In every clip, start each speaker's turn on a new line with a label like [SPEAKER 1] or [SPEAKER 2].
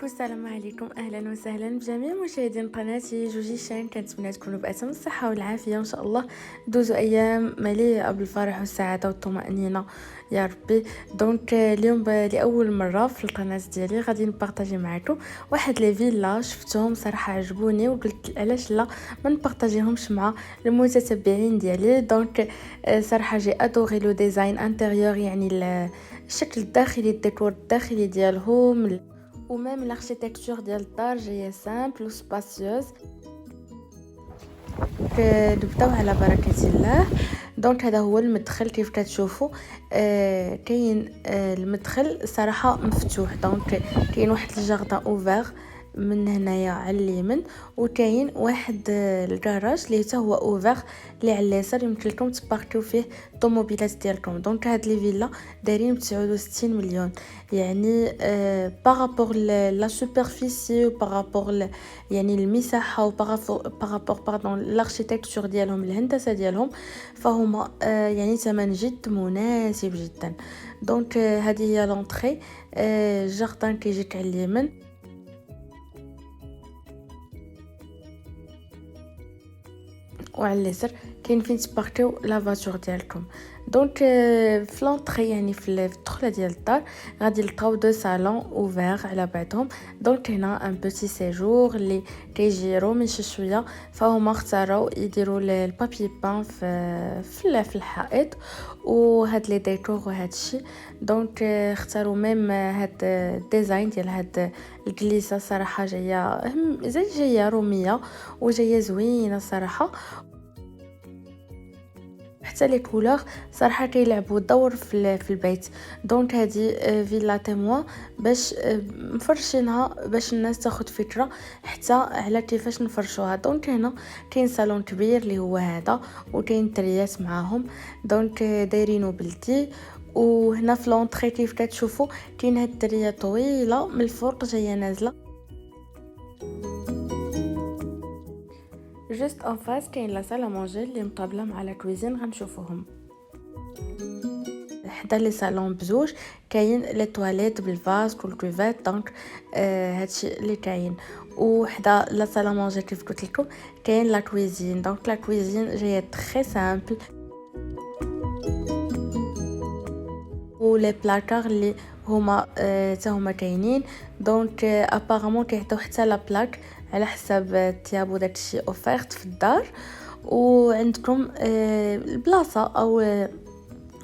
[SPEAKER 1] دونك السلام عليكم، اهلا وسهلا بجميع مشاهدين قناتي جوجي شان. كنتمنى تكونوا بأتم الصحه والعافيه ان شاء الله. دوزوا ايام مليئه بالفرح والسعاده والطمانينه يا ربي. دونك اليوم لاول مره في القناه ديالي غادي نبارطاجي معكم واحد لي فيلا شفتهم صراحه عجبوني وقلت علاش لا ما نبارطاجيهمش مع المتتبعين ديالي. دونك صراحه جي ادوري لو ديزاين انتيريور، يعني الشكل الداخلي، الديكور الداخلي ديالهم، ومام الاركيتكتور ديال الدار جايه سامبل وسباسيوز. نبداو على بركه الله. دونك هذا هو المدخل كيف كتشوفوا. كاين المدخل صراحه مفتوح، دونك كاين واحد الجاردان اوفر من هنايا على اليمين، وكاين واحد الكراج اللي حتى هو اوفر اللي على اليسار، يمكن لكم تباركيو فيه الطوموبيلات ديالكم. دونك هاد لي فيلا دايرين ب 69 مليون، يعني بارابور لا سوبرفيسي وبارابور يعني المساحه وبارابور باردون الاركيتكتور ديالهم، الهندسه ديالهم، فهما يعني ثمن جد مناسب جدا. دونك هذه هي لونطري. الجاردان كيجيك على اليمين، وعلى اليسار كاين فين تباركيو لا فاتور ديالكم. دونك في لونطري يعني في الدخله ديال الدار غادي نلقاو دو صالون اوفر على بعضهم. دونك هنا ان بوتي سيجور اللي كيجي روميش شويه، فهما اختاروا يديروا البابي بان في الحائط وهاد لي ديكور وهاد الشيء. دونك اختاروا ميم هاد الديزاين ديال هاد الكليسه، صراحه جايه روميه وجايه زوينه صراحه. حتى لي كولور صراحه كيلعبوا دور في البيت. دونك هذه فيلا تيموا باش مفرشينها باش الناس تاخد فكره حتى على كيفاش نفرشوها. دونك هنا كاين صالون كبير اللي هو هذا، وكاين تريات معاهم، دونك دايرينو بلدي. وهنا في لونطري كيف كتشوفوا كاين هاد التريه طويله من الفوق جايه نازله. جوست ان فاس كاين لا سال مونجي اللي مقابله مع لا كويزين، غنشوفوهم. حدا لي صالون بزوج كاين لي تواليت بالفاسك والكوفيت. دونك هادشي اللي كاين. وحدا لا سال مونجي كيف قلت لكم كاين لا كويزين. دونك لا كويزين جايه تري سامبل، ولي بلاكار اللي هما حتى هما كاينين. دونك ابارامون كيعطيو حتى لا بلاك على حساب الثياب وداكشي اوفرت في الدار. وعندكم البلاصه او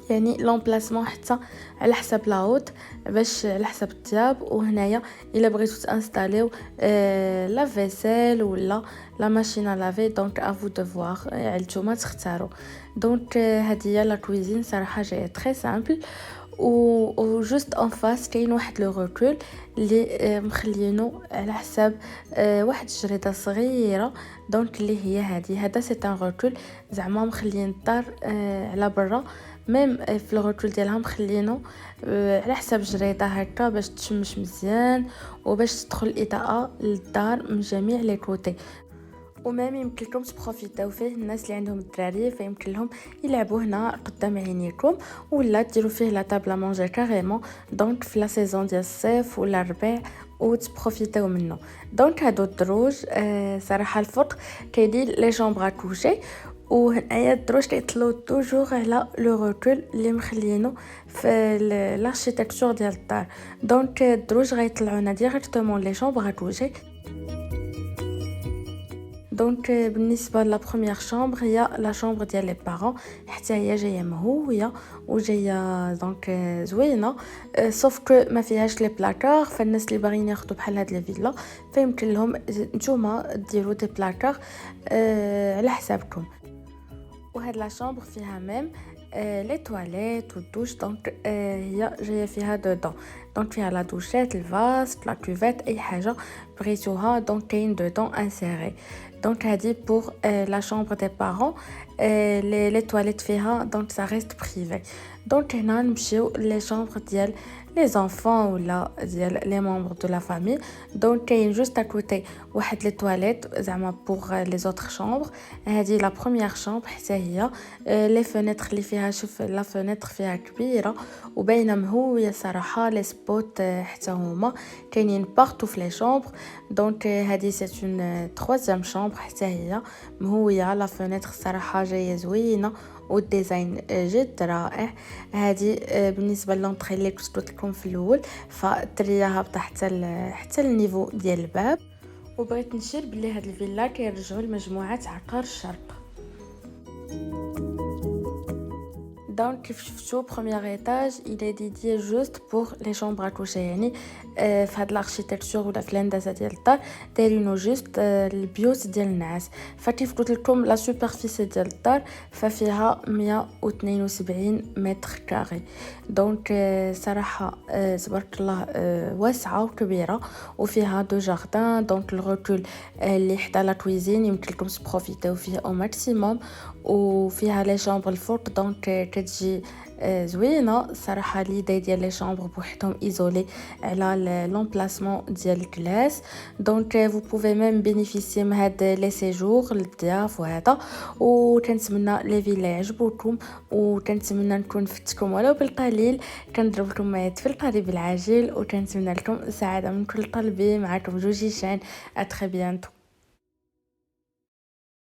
[SPEAKER 1] يعني لومبلاسمون حتى على حساب لاوت باش على حساب الثياب. وهنايا الا بغيتو تانستاليو لا فيسيل ولا لا ماشين لافي، دونك افو دو فوار، نتوما تختاروا. دونك هذه هي لا كويزين، صراحه جايه تري سامبل. و جوست ان فاس كاين واحد لو روكول اللي مخلينو على حساب واحد الجريده صغيره. دونك اللي هي هذا سي ان روكول، زعما مخليين الدار على برا، ميم في الروكول ديالها مخلينو على حساب جريده هكا باش تشمش مزيان وباش تدخل الاضاءه للدار من جميع لي كوتي. ومام يمكن لكم تبروفيتاو فيه الناس اللي عندهم الدراري، فيمكن لهم يلعبوا هنا قدام عينيكم، ولا ديروا فيه لا طابله مونجي كاريمون. دونك في لا سيزون ديال الصيف ولا الربيع وتبروفيتاو منه. دونك هادو الدروج صراحه الفوق كيدير لي شامبر كوشي، وهنايا الدروج كيطلعوا توجور على لو روكول اللي مخلينو في الاركيتكتور ديال الدار. دونك الدروج غيطلعونا ديريكتومون لي شامبر كوشي. دونك بالنسبه لا بروميير شامبر هي لا شامبر ديال لي بارون، حتى هي جايه مهويه وجايه دونك زوينه، سوف كو ما فيهاش لي بلاكار. فالناس اللي باغيين ياخذوا بحال هاد لي فيلا فيمكن لهم نتوما ديروا دي بلاكار على حسابكم. وهاد لا شامبر فيها ميم لي تواليت والدوش. دونك هي جايه فيها دو دون، دونك فيها لا دوشات، الفاسك، لا كوفيت، اي حاجه بغيتوها. دونك كاين دو دون انسيري. دونك هادي بور لا شامبر دي بارون. لي تواليت فيها دونك سا ريست بريفي. دونك هنا نمشيو لي شامبر ديال لي زانفون ولا ديال لي مونبر دو لا فامي. دونك كاين جوست اكوتي واحد لي تواليت زعما بوغ لي زوتر شامبر. هذه لا بروميير شامبر حتى هي لي فينيتر اللي فيها، شوف لا فينيتر فيها كبيره وباينه مهويه صراحه. لي سبوت حتى هما كاينين بارتو في لي شامبر. دونك هذه سيت اون ترويزيام شامبر حتى هي مهويه. لا فينيتر صراحه جايه زوينه والديزاين جد رائع. هذه بالنسبه للونطري اللي كنت قلت لكم في الاول، فالدريه هابطه حتى النيفو ديال الباب. وبغيت نشير بلي هاد الفيلا كيرجعوا لمجموعه عقار الشرق. دونك كيف شفتوا بروميير ايطاج الى ديدي جوست بور لي شامبر ا كوشي، يعني في هاد الاركيتكتور ولا في الهندسه ديال الدار دايرينو جوست البيوت ديال الناس. فكيف قلت لكم لا سوبرفيسي ديال الدار ففيها 172 متر كاري. دونك صراحه تبارك الله واسعه وكبيره وفيها دو جاردان. دونك الغوتول اللي حدا لا كويزين يمكن لكم تبروفيتيو فيه او ماكسيموم، وفيها لي شامبر الفوق. دونك كتجي زوينه صراحه. لي ديال لي شامبر بوحدهم ايزولي على لومبلاسمون ديال الكلاس. دونك فو بوفي ميم بينيفيسيي من هاد لي سيجور للضياف وهذا. وكنتمنى لي فيلا يعجبوكم، وكنتمنى نكون فتكم ولو بالقليل. كنضرب لكم موعد في القريب العاجل، وكنتمنى لكم سعاده من كل قلبي. معكم جوجي شان، ا تري بيانتو.